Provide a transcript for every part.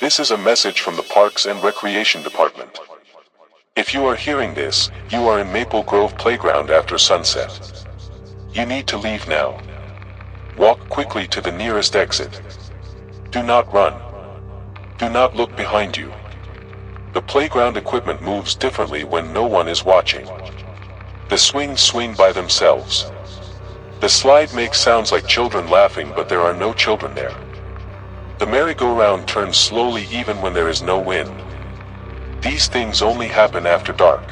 This is a message from the Parks and Recreation Department. If you are hearing this, you are in Maple Grove Playground after sunset. You need to leave now. Walk quickly to the nearest exit. Do not run. Do not look behind you. The playground equipment moves differently when no one is watching. The swings swing by themselves. The slide makes sounds like children laughing, but there are no children there. The merry-go-round turns slowly even when there is no wind. These things only happen after dark.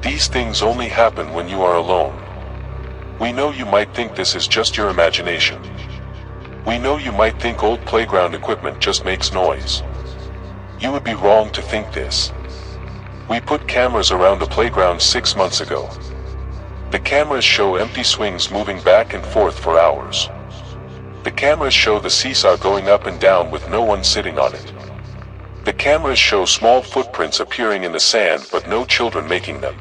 These things only happen when you are alone. We know you might think this is just your imagination. We know you might think old playground equipment just makes noise. You would be wrong to think this. We put cameras around the playground 6 months ago. The cameras show empty swings moving back and forth for hours. The cameras show the seesaw going up and down with no one sitting on it. The cameras show small footprints appearing in the sand but no children making them.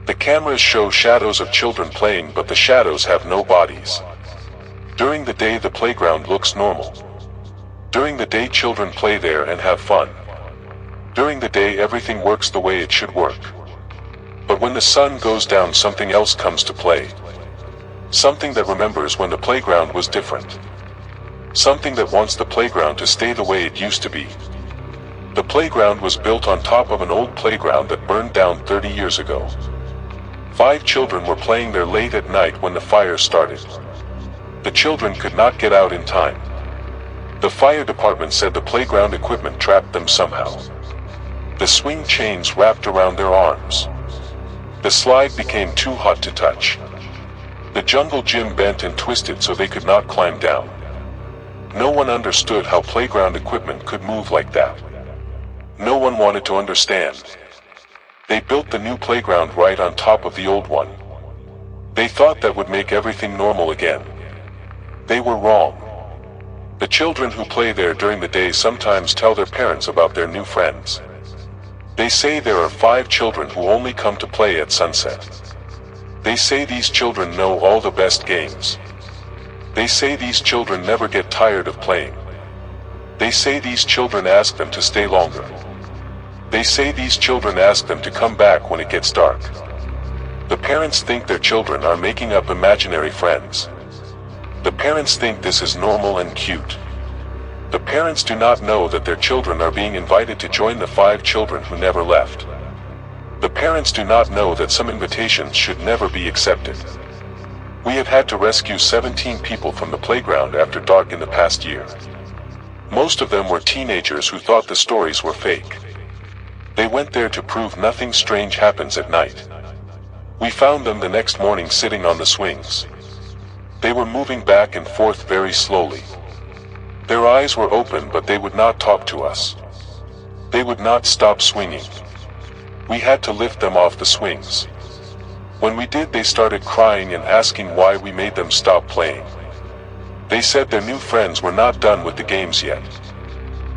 The cameras show shadows of children playing, but the shadows have no bodies. During the day the playground looks normal. During the day children play there and have fun. During the day everything works the way it should work. But when the sun goes down something else comes to play. Something that remembers when the playground was different. Something that wants the playground to stay the way it used to be. The playground was built on top of an old playground that burned down 30 years ago. 5 children were playing there late at night when the fire started. The children could not get out in time. The fire department said the playground equipment trapped them somehow. The swing chains wrapped around their arms. The slide became too hot to touch. The jungle gym bent and twisted so they could not climb down. No one understood how playground equipment could move like that. No one wanted to understand. They built the new playground right on top of the old one. They thought that would make everything normal again. They were wrong. The children who play there during the day sometimes tell their parents about their new friends. They say there are 5 children who only come to play at sunset. They say these children know all the best games. They say these children never get tired of playing. They say these children ask them to stay longer. They say these children ask them to come back when it gets dark. The parents think their children are making up imaginary friends. The parents think this is normal and cute. The parents do not know that their children are being invited to join the 5 children who never left. The parents do not know that some invitations should never be accepted. We have had to rescue 17 people from the playground after dark in the past year. Most of them were teenagers who thought the stories were fake. They went there to prove nothing strange happens at night. We found them the next morning sitting on the swings. They were moving back and forth very slowly. Their eyes were open but they would not talk to us. They would not stop swinging. We had to lift them off the swings. When we did they started crying and asking why we made them stop playing. They said their new friends were not done with the games yet.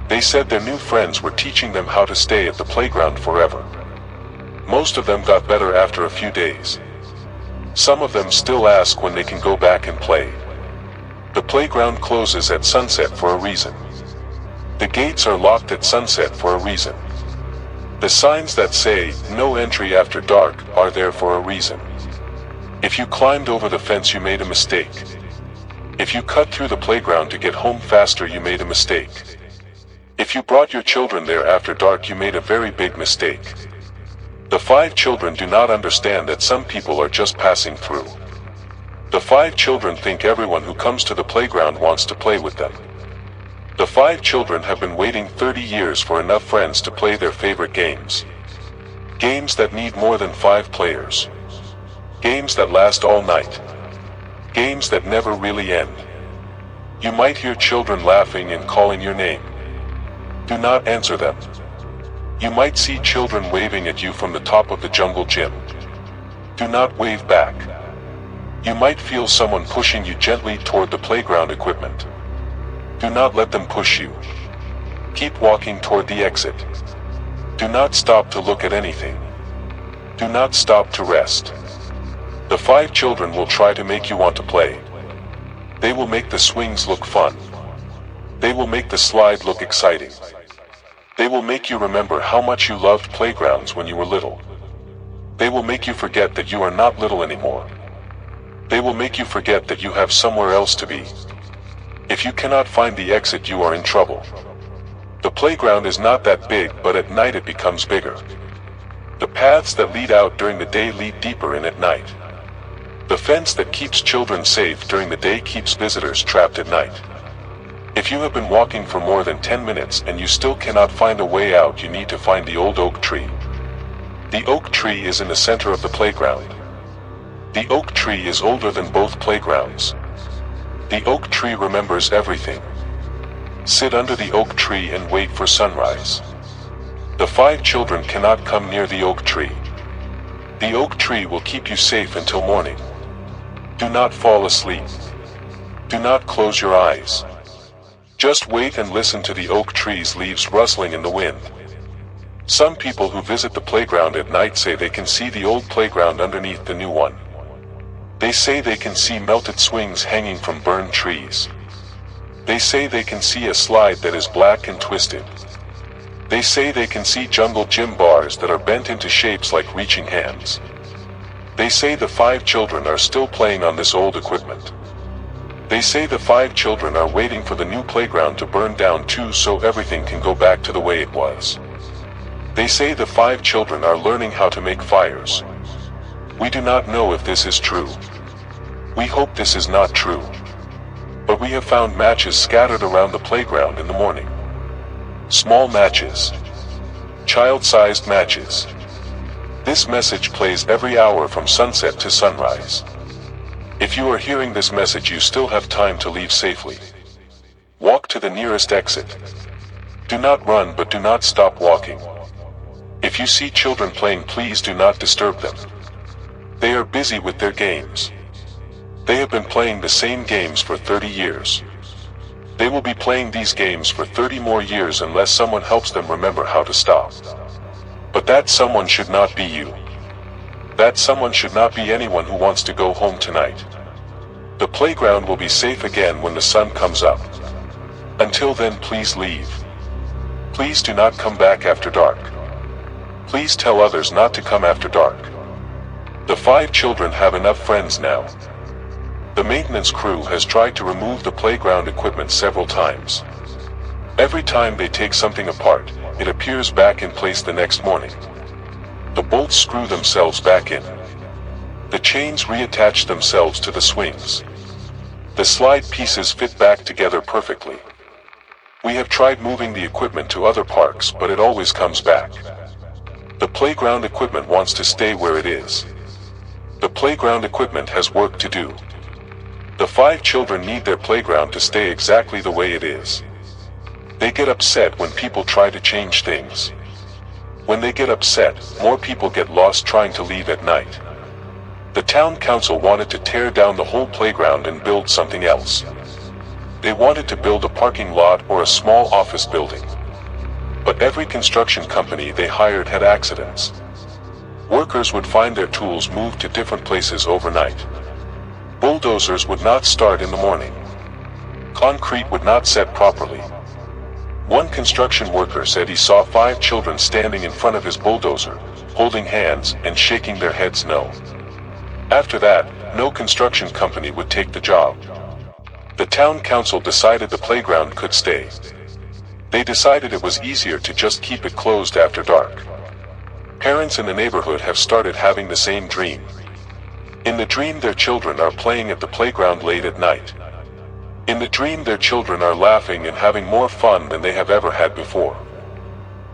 They said their new friends were teaching them how to stay at the playground forever. Most of them got better after a few days. Some of them still ask when they can go back and play. The playground closes at sunset for a reason. The gates are locked at sunset for a reason. The signs that say, "No entry after dark," are there for a reason. If you climbed over the fence you made a mistake. If you cut through the playground to get home faster you made a mistake. If you brought your children there after dark you made a very big mistake. The 5 children do not understand that some people are just passing through. The 5 children think everyone who comes to the playground wants to play with them. The 5 children have been waiting 30 years for enough friends to play their favorite games. Games that need more than 5 players. Games that last all night. Games that never really end. You might hear children laughing and calling your name. Do not answer them. You might see children waving at you from the top of the jungle gym. Do not wave back. You might feel someone pushing you gently toward the playground equipment. Do not let them push you. Keep walking toward the exit. Do not stop to look at anything. Do not stop to rest. The 5 children will try to make you want to play. They will make the swings look fun. They will make the slide look exciting. They will make you remember how much you loved playgrounds when you were little. They will make you forget that you are not little anymore. They will make you forget that you have somewhere else to be. If you cannot find the exit, you are in trouble. The playground is not that big, but at night it becomes bigger. The paths that lead out during the day lead deeper in at night. The fence that keeps children safe during the day keeps visitors trapped at night. If you have been walking for more than 10 minutes and you still cannot find a way out, you need to find the old oak tree. The oak tree is in the center of the playground. The oak tree is older than both playgrounds. The oak tree remembers everything. Sit under the oak tree and wait for sunrise. The 5 children cannot come near the oak tree. The oak tree will keep you safe until morning. Do not fall asleep. Do not close your eyes. Just wait and listen to the oak tree's leaves rustling in the wind. Some people who visit the playground at night say they can see the old playground underneath the new one. They say they can see melted swings hanging from burned trees. They say they can see a slide that is black and twisted. They say they can see jungle gym bars that are bent into shapes like reaching hands. They say the 5 children are still playing on this old equipment. They say the 5 children are waiting for the new playground to burn down too, so everything can go back to the way it was. They say the 5 children are learning how to make fires. We do not know if this is true. We hope this is not true. But we have found matches scattered around the playground in the morning. Small matches. Child-sized matches. This message plays every hour from sunset to sunrise. If you are hearing this message, you still have time to leave safely. Walk to the nearest exit. Do not run, but do not stop walking. If you see children playing, please do not disturb them. They are busy with their games. They have been playing the same games for 30 years. They will be playing these games for 30 more years unless someone helps them remember how to stop. But that someone should not be you. That someone should not be anyone who wants to go home tonight. The playground will be safe again when the sun comes up. Until then, please leave. Please do not come back after dark. Please tell others not to come after dark. The 5 children have enough friends now. The maintenance crew has tried to remove the playground equipment several times. Every time they take something apart, it appears back in place the next morning. The bolts screw themselves back in. The chains reattach themselves to the swings. The slide pieces fit back together perfectly. We have tried moving the equipment to other parks, but it always comes back. The playground equipment wants to stay where it is. The playground equipment has work to do. The 5 children need their playground to stay exactly the way it is. They get upset when people try to change things. When they get upset, more people get lost trying to leave at night. The town council wanted to tear down the whole playground and build something else. They wanted to build a parking lot or a small office building. But every construction company they hired had accidents. Workers would find their tools moved to different places overnight. Bulldozers would not start in the morning. Concrete would not set properly. One construction worker said he saw 5 children standing in front of his bulldozer, holding hands and shaking their heads no. After that, no construction company would take the job. The town council decided the playground could stay. They decided it was easier to just keep it closed after dark. Parents in the neighborhood have started having the same dream. In the dream, their children are playing at the playground late at night. In the dream, their children are laughing and having more fun than they have ever had before.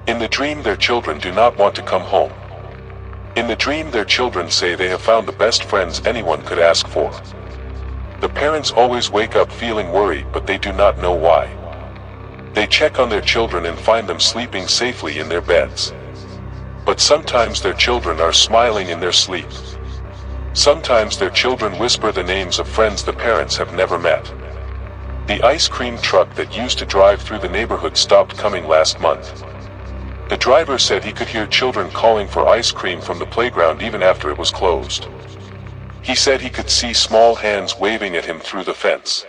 In the dream, their children do not want to come home. In the dream, their children say they have found the best friends anyone could ask for. The parents always wake up feeling worried, but they do not know why. They check on their children and find them sleeping safely in their beds. But sometimes their children are smiling in their sleep. Sometimes their children whisper the names of friends the parents have never met. The ice cream truck that used to drive through the neighborhood stopped coming last month. The driver said he could hear children calling for ice cream from the playground even after it was closed. He said he could see small hands waving at him through the fence.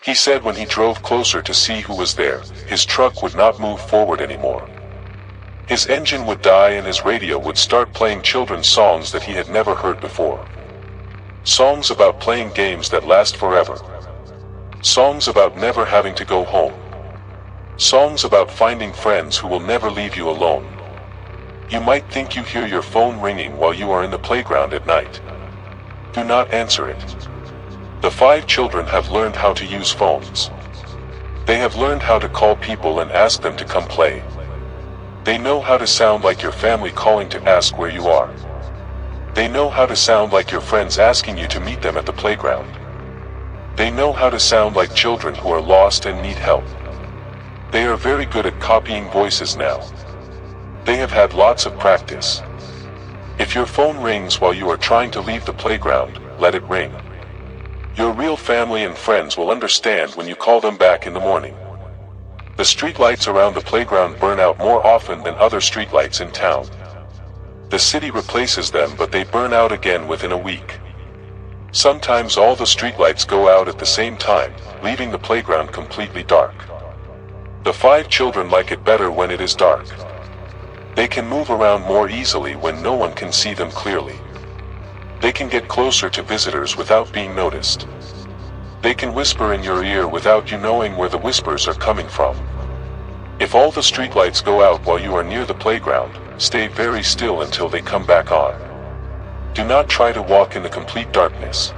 He said when he drove closer to see who was there, his truck would not move forward anymore. His engine would die and his radio would start playing children's songs that he had never heard before. Songs about playing games that last forever. Songs about never having to go home. Songs about finding friends who will never leave you alone. You might think you hear your phone ringing while you are in the playground at night. Do not answer it. The 5 children have learned how to use phones. They have learned how to call people and ask them to come play. They know how to sound like your family calling to ask where you are. They know how to sound like your friends asking you to meet them at the playground. They know how to sound like children who are lost and need help. They are very good at copying voices now. They have had lots of practice. If your phone rings while you are trying to leave the playground, let it ring. Your real family and friends will understand when you call them back in the morning. The streetlights around the playground burn out more often than other streetlights in town. The city replaces them, but they burn out again within a week. Sometimes all the streetlights go out at the same time, leaving the playground completely dark. The 5 children like it better when it is dark. They can move around more easily when no one can see them clearly. They can get closer to visitors without being noticed. They can whisper in your ear without you knowing where the whispers are coming from. If all the streetlights go out while you are near the playground, stay very still until they come back on. Do not try to walk in the complete darkness.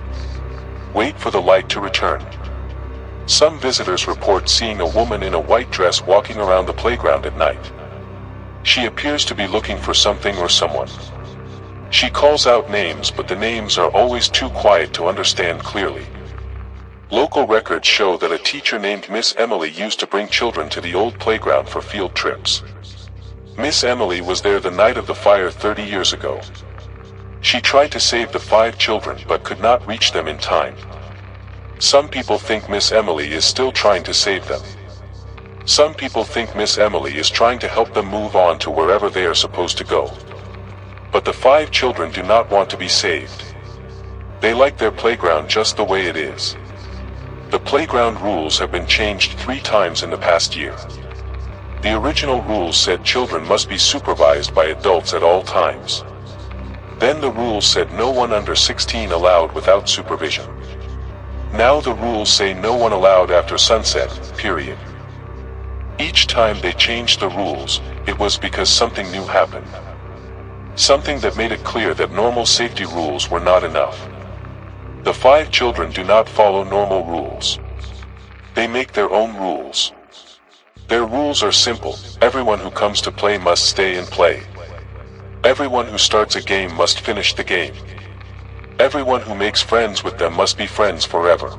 Wait for the light to return. Some visitors report seeing a woman in a white dress walking around the playground at night. She appears to be looking for something or someone. She calls out names, but the names are always too quiet to understand clearly. Local records show that a teacher named Miss Emily used to bring children to the old playground for field trips. Miss Emily was there the night of the fire 30 years ago. She tried to save the 5 children but could not reach them in time. Some people think Miss Emily is still trying to save them. Some people think Miss Emily is trying to help them move on to wherever they are supposed to go. But the 5 children do not want to be saved. They like their playground just the way it is. The playground rules have been changed 3 times in the past year. The original rules said children must be supervised by adults at all times. Then the rules said no one under 16 allowed without supervision. Now the rules say no one allowed after sunset, period. Each time they changed the rules, it was because something new happened. Something that made it clear that normal safety rules were not enough. The 5 children do not follow normal rules. They make their own rules. Their rules are simple: everyone who comes to play must stay and play. Everyone who starts a game must finish the game. Everyone who makes friends with them must be friends forever.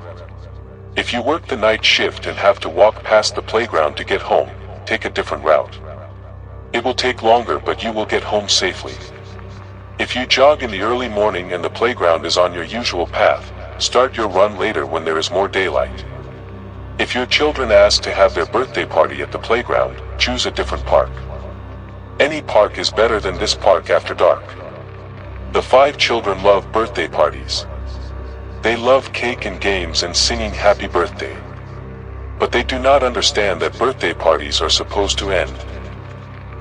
If you work the night shift and have to walk past the playground to get home, take a different route. It will take longer, but you will get home safely. If you jog in the early morning and the playground is on your usual path, start your run later when there is more daylight. If your children ask to have their birthday party at the playground, choose a different park. Any park is better than this park after dark. The 5 children love birthday parties. They love cake and games and singing happy birthday. But they do not understand that birthday parties are supposed to end.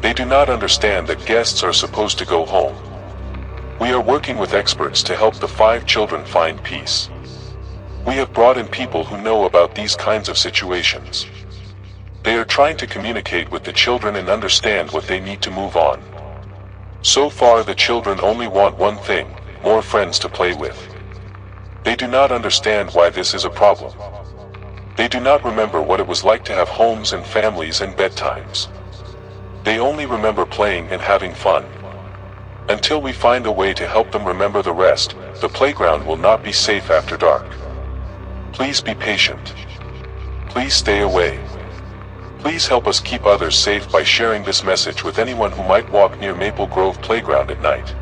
They do not understand that guests are supposed to go home. We are working with experts to help the 5 children find peace. We have brought in people who know about these kinds of situations. They are trying to communicate with the children and understand what they need to move on. So far the children only want one thing: more friends to play with. They do not understand why this is a problem. They do not remember what it was like to have homes and families and bedtimes. They only remember playing and having fun. Until we find a way to help them remember the rest, the playground will not be safe after dark. Please be patient. Please stay away. Please help us keep others safe by sharing this message with anyone who might walk near Maple Grove Playground at night.